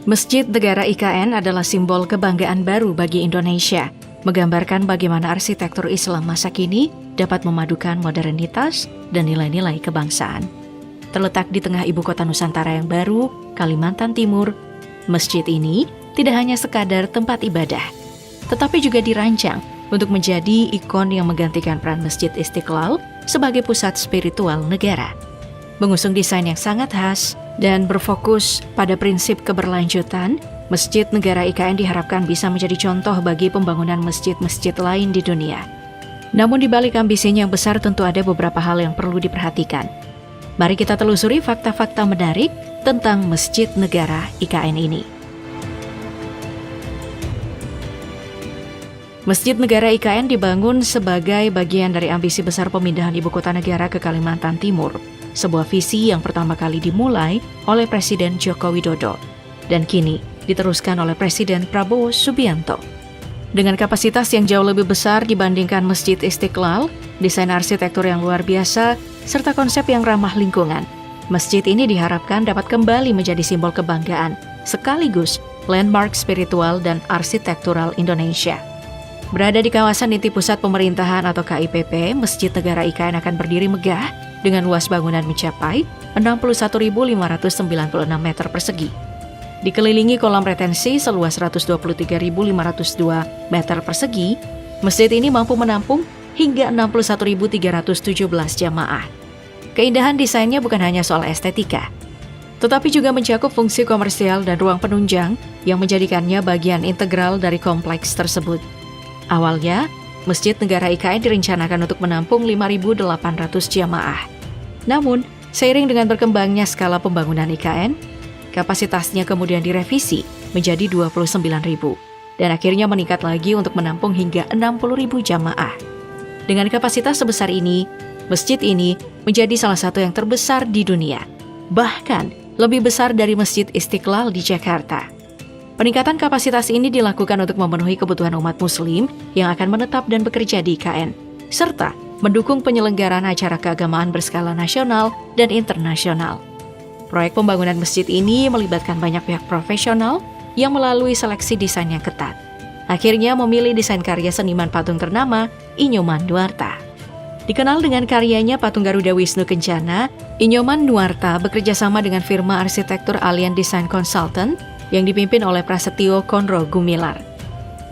Masjid Negara IKN adalah simbol kebanggaan baru bagi Indonesia, menggambarkan bagaimana arsitektur Islam masa kini dapat memadukan modernitas dan nilai-nilai kebangsaan. Terletak di tengah ibu kota Nusantara yang baru, Kalimantan Timur, masjid ini tidak hanya sekadar tempat ibadah, tetapi juga dirancang untuk menjadi ikon yang menggantikan peran Masjid Istiqlal sebagai pusat spiritual negara. Mengusung desain yang sangat khas dan berfokus pada prinsip keberlanjutan, Masjid Negara IKN diharapkan bisa menjadi contoh bagi pembangunan masjid-masjid lain di dunia. Namun di balik ambisinya yang besar tentu ada beberapa hal yang perlu diperhatikan. Mari kita telusuri fakta-fakta menarik tentang Masjid Negara IKN ini. Masjid Negara IKN dibangun sebagai bagian dari ambisi besar pemindahan ibu kota negara ke Kalimantan Timur, sebuah visi yang pertama kali dimulai oleh Presiden Joko Widodo dan kini diteruskan oleh Presiden Prabowo Subianto. Dengan kapasitas yang jauh lebih besar dibandingkan Masjid Istiqlal, desain arsitektur yang luar biasa, serta konsep yang ramah lingkungan, masjid ini diharapkan dapat kembali menjadi simbol kebanggaan, sekaligus landmark spiritual dan arsitektural Indonesia. Berada di kawasan inti pusat pemerintahan atau KIPP, Masjid Negara IKN akan berdiri megah dengan luas bangunan mencapai 61.596 meter persegi. Dikelilingi kolam retensi seluas 123.502 meter persegi, masjid ini mampu menampung hingga 61.317 jamaah. Keindahan desainnya bukan hanya soal estetika, tetapi juga mencakup fungsi komersial dan ruang penunjang yang menjadikannya bagian integral dari kompleks tersebut. Awalnya, Masjid Negara IKN direncanakan untuk menampung 5.800 jamaah. Namun, seiring dengan berkembangnya skala pembangunan IKN, kapasitasnya kemudian direvisi menjadi 29.000 dan akhirnya meningkat lagi untuk menampung hingga 60.000 jamaah. Dengan kapasitas sebesar ini, masjid ini menjadi salah satu yang terbesar di dunia, bahkan lebih besar dari Masjid Istiqlal di Jakarta. Peningkatan kapasitas ini dilakukan untuk memenuhi kebutuhan umat muslim yang akan menetap dan bekerja di IKN, serta mendukung penyelenggaraan acara keagamaan berskala nasional dan internasional. Proyek pembangunan masjid ini melibatkan banyak pihak profesional yang melalui seleksi desain yang ketat. Akhirnya memilih desain karya seniman patung ternama, Inyoman Nuarta. Dikenal dengan karyanya patung Garuda Wisnu Kencana, Inyoman Nuarta bekerja sama dengan firma arsitektur Alien Design Consultant yang dipimpin oleh Prasetyo Konro Gumilar.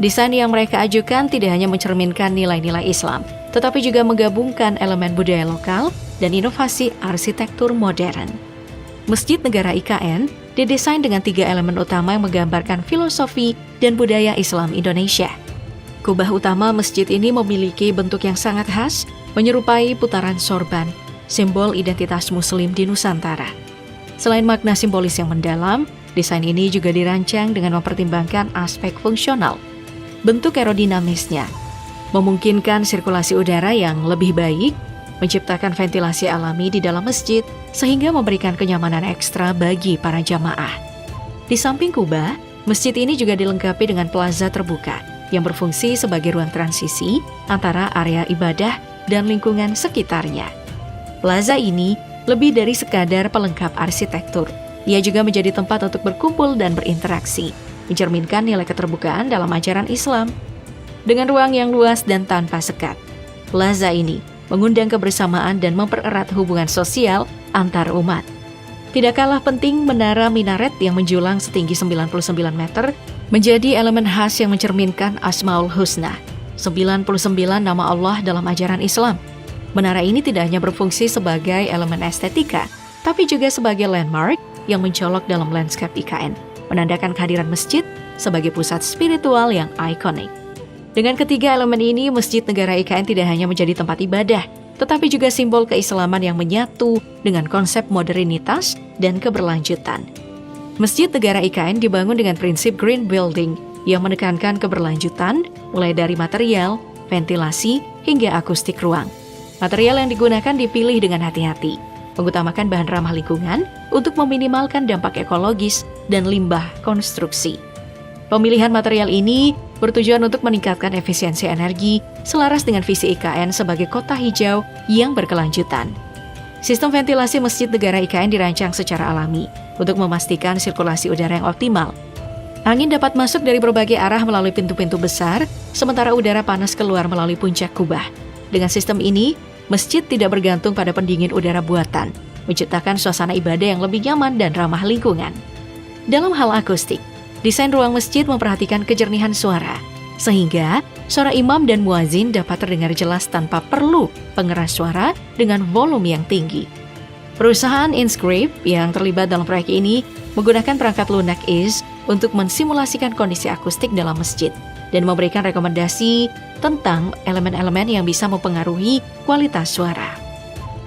Desain yang mereka ajukan tidak hanya mencerminkan nilai-nilai Islam, tetapi juga menggabungkan elemen budaya lokal dan inovasi arsitektur modern. Masjid Negara IKN didesain dengan 3 elemen utama yang menggambarkan filosofi dan budaya Islam Indonesia. Kubah utama masjid ini memiliki bentuk yang sangat khas, menyerupai putaran sorban, simbol identitas Muslim di Nusantara. Selain makna simbolis yang mendalam, desain ini juga dirancang dengan mempertimbangkan aspek fungsional. Bentuk aerodinamisnya memungkinkan sirkulasi udara yang lebih baik, menciptakan ventilasi alami di dalam masjid, sehingga memberikan kenyamanan ekstra bagi para jamaah. Di samping kubah, masjid ini juga dilengkapi dengan plaza terbuka yang berfungsi sebagai ruang transisi antara area ibadah dan lingkungan sekitarnya. Plaza ini lebih dari sekadar pelengkap arsitektur. Ia juga menjadi tempat untuk berkumpul dan berinteraksi, mencerminkan nilai keterbukaan dalam ajaran Islam. Dengan ruang yang luas dan tanpa sekat, plaza ini mengundang kebersamaan dan mempererat hubungan sosial antar umat. Tidak kalah penting, menara minaret yang menjulang setinggi 99 meter menjadi elemen khas yang mencerminkan Asmaul Husna, 99 nama Allah dalam ajaran Islam. Menara ini tidak hanya berfungsi sebagai elemen estetika, tapi juga sebagai landmark yang mencolok dalam lanskap IKN, menandakan kehadiran masjid sebagai pusat spiritual yang ikonik. Dengan ketiga elemen ini, Masjid Negara IKN tidak hanya menjadi tempat ibadah, tetapi juga simbol keislaman yang menyatu dengan konsep modernitas dan keberlanjutan. Masjid Negara IKN dibangun dengan prinsip green building yang menekankan keberlanjutan, mulai dari material, ventilasi, hingga akustik ruang. Material yang digunakan dipilih dengan hati-hati, mengutamakan bahan ramah lingkungan untuk meminimalkan dampak ekologis dan limbah konstruksi. Pemilihan material ini bertujuan untuk meningkatkan efisiensi energi selaras dengan visi IKN sebagai kota hijau yang berkelanjutan. Sistem ventilasi Masjid Negara IKN dirancang secara alami untuk memastikan sirkulasi udara yang optimal. Angin dapat masuk dari berbagai arah melalui pintu-pintu besar, sementara udara panas keluar melalui puncak kubah. Dengan sistem ini, masjid tidak bergantung pada pendingin udara buatan, menciptakan suasana ibadah yang lebih nyaman dan ramah lingkungan. Dalam hal akustik, desain ruang masjid memperhatikan kejernihan suara, sehingga suara imam dan muazin dapat terdengar jelas tanpa perlu pengeras suara dengan volume yang tinggi. Perusahaan Inscript yang terlibat dalam proyek ini menggunakan perangkat lunak Is untuk mensimulasikan kondisi akustik dalam masjid dan memberikan rekomendasi tentang elemen-elemen yang bisa mempengaruhi kualitas suara.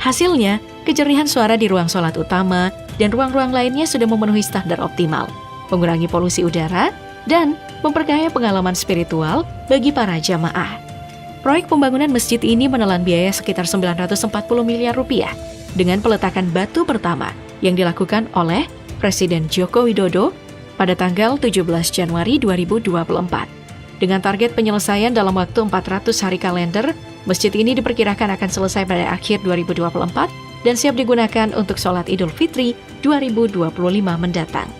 Hasilnya, kejernihan suara di ruang sholat utama dan ruang-ruang lainnya sudah memenuhi standar optimal, mengurangi polusi udara, dan memperkaya pengalaman spiritual bagi para jamaah. Proyek pembangunan masjid ini menelan biaya sekitar 940 miliar rupiah dengan peletakan batu pertama yang dilakukan oleh Presiden Joko Widodo pada tanggal 17 Januari 2024. Dengan target penyelesaian dalam waktu 400 hari kalender, masjid ini diperkirakan akan selesai pada akhir 2024 dan siap digunakan untuk sholat Idul Fitri 2025 mendatang.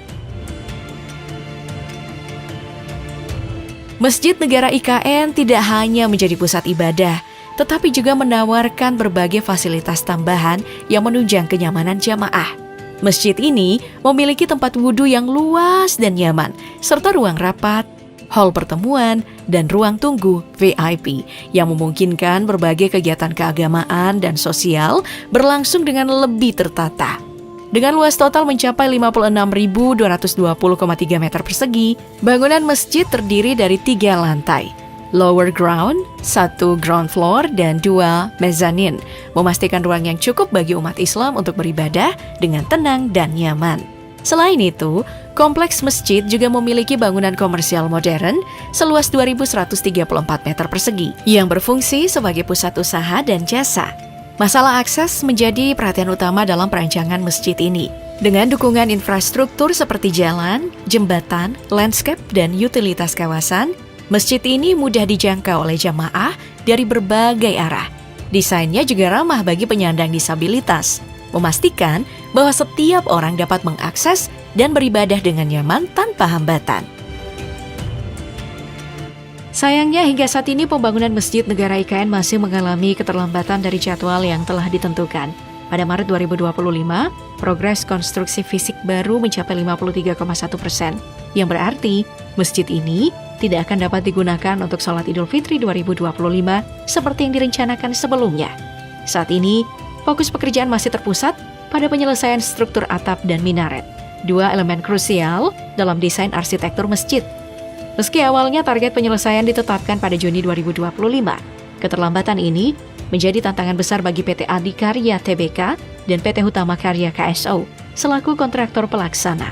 Masjid Negara IKN tidak hanya menjadi pusat ibadah, tetapi juga menawarkan berbagai fasilitas tambahan yang menunjang kenyamanan jamaah. Masjid ini memiliki tempat wudhu yang luas dan nyaman, serta ruang rapat, hall pertemuan, dan ruang tunggu VIP yang memungkinkan berbagai kegiatan keagamaan dan sosial berlangsung dengan lebih tertata. Dengan luas total mencapai 56.220,3 meter persegi, bangunan masjid terdiri dari 3 lantai, lower ground, 1 ground floor, dan 2 mezzanine, memastikan ruang yang cukup bagi umat Islam untuk beribadah dengan tenang dan nyaman. Selain itu, kompleks masjid juga memiliki bangunan komersial modern seluas 2.134 meter persegi yang berfungsi sebagai pusat usaha dan jasa. Masalah akses menjadi perhatian utama dalam perancangan masjid ini. Dengan dukungan infrastruktur seperti jalan, jembatan, landscape, dan utilitas kawasan, masjid ini mudah dijangkau oleh jamaah dari berbagai arah. Desainnya juga ramah bagi penyandang disabilitas, memastikan bahwa setiap orang dapat mengakses dan beribadah dengan nyaman tanpa hambatan. Sayangnya hingga saat ini pembangunan Masjid Negara IKN masih mengalami keterlambatan dari jadwal yang telah ditentukan. Pada Maret 2025, progres konstruksi fisik baru mencapai 53,1%, yang berarti masjid ini tidak akan dapat digunakan untuk sholat Idul Fitri 2025 seperti yang direncanakan sebelumnya. Saat ini, fokus pekerjaan masih terpusat pada penyelesaian struktur atap dan minaret, 2 elemen krusial dalam desain arsitektur masjid. Meski awalnya target penyelesaian ditetapkan pada Juni 2025, keterlambatan ini menjadi tantangan besar bagi PT Adikarya Tbk dan PT Hutama Karya KSO selaku kontraktor pelaksana.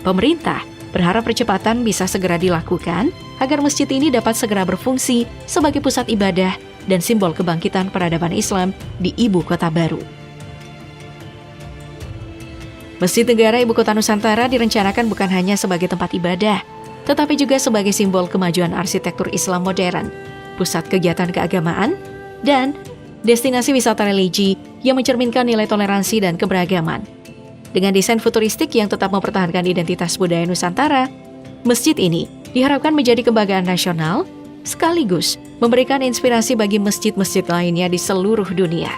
Pemerintah berharap percepatan bisa segera dilakukan agar masjid ini dapat segera berfungsi sebagai pusat ibadah dan simbol kebangkitan peradaban Islam di Ibu Kota Baru. Masjid Negara Ibu Kota Nusantara direncanakan bukan hanya sebagai tempat ibadah, tetapi juga sebagai simbol kemajuan arsitektur Islam modern, pusat kegiatan keagamaan, dan destinasi wisata religi yang mencerminkan nilai toleransi dan keberagaman. Dengan desain futuristik yang tetap mempertahankan identitas budaya Nusantara, masjid ini diharapkan menjadi kebanggaan nasional, sekaligus memberikan inspirasi bagi masjid-masjid lainnya di seluruh dunia.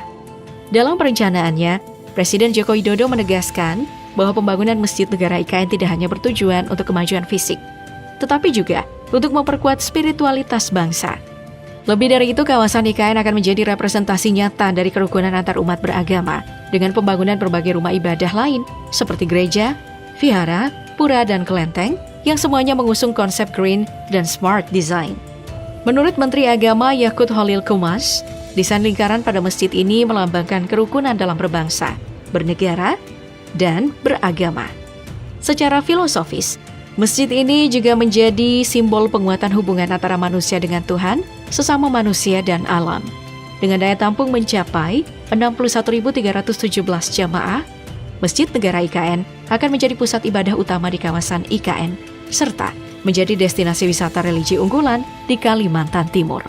Dalam perencanaannya, Presiden Joko Widodo menegaskan bahwa pembangunan Masjid Negara IKN tidak hanya bertujuan untuk kemajuan fisik, tetapi juga untuk memperkuat spiritualitas bangsa. Lebih dari itu, kawasan IKN akan menjadi representasi nyata dari kerukunan antar umat beragama dengan pembangunan berbagai rumah ibadah lain seperti gereja, vihara, pura, dan kelenteng yang semuanya mengusung konsep green dan smart design. Menurut Menteri Agama Yakut Holil Komas, desain lingkaran pada masjid ini melambangkan kerukunan dalam berbangsa, bernegara, dan beragama. Secara filosofis, masjid ini juga menjadi simbol penguatan hubungan antara manusia dengan Tuhan, sesama manusia dan alam. Dengan daya tampung mencapai 61.317 jamaah, Masjid Negara IKN akan menjadi pusat ibadah utama di kawasan IKN, serta menjadi destinasi wisata religi unggulan di Kalimantan Timur.